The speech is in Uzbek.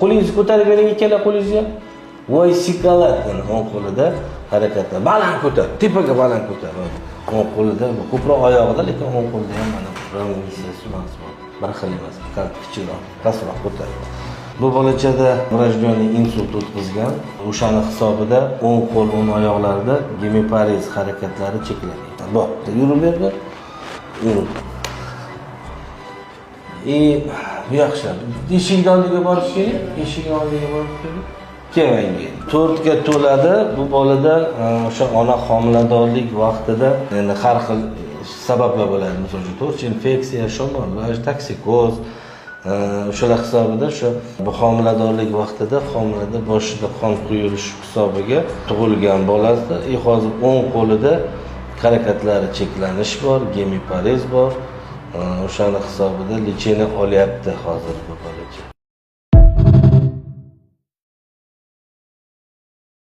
Qo'lingizni ko'tarib bering, ikkala qo'lingizni. Voy sikalatni o'ng qo'lida harakatlar. Baland ko'tar, tepaga baland ko'tar. O'ng qo'lida, ko'proq oyog'ida, lekin o'ng qo'lida ham mana ravnissiyasi bor. Bir xil emas, kichikroq, pastroq ko'taradi. Bu bolachada vrajnyoniy insult o'tkazgan. O'shaning hisobida o'ng qo'l, o'ng oyoqlarida gemiparez harakatlari cheklangan. Bor, yurib berdi. Yurib. Yaxshi. Eshik oldiga borish kerak. Eshik oldiga borish kerak. Kelmaydi. 4 ga to'ladi. Bu bolada o'sha ona homiladorlik vaqtida endi har xil sabablar bo'ladi. Masalan, to'rchi infeksiya, shomolaj, toksikoz, o'shalar hisobida shu bu homiladorlik vaqtida homilada boshida qon quyilish hisobiga tug'ilgan bolasida hozir o'ng qo'lida harakatlari cheklanish bor, gemiparez bor. O'shaning hisobida lecheniya olyapti hozir bu bola.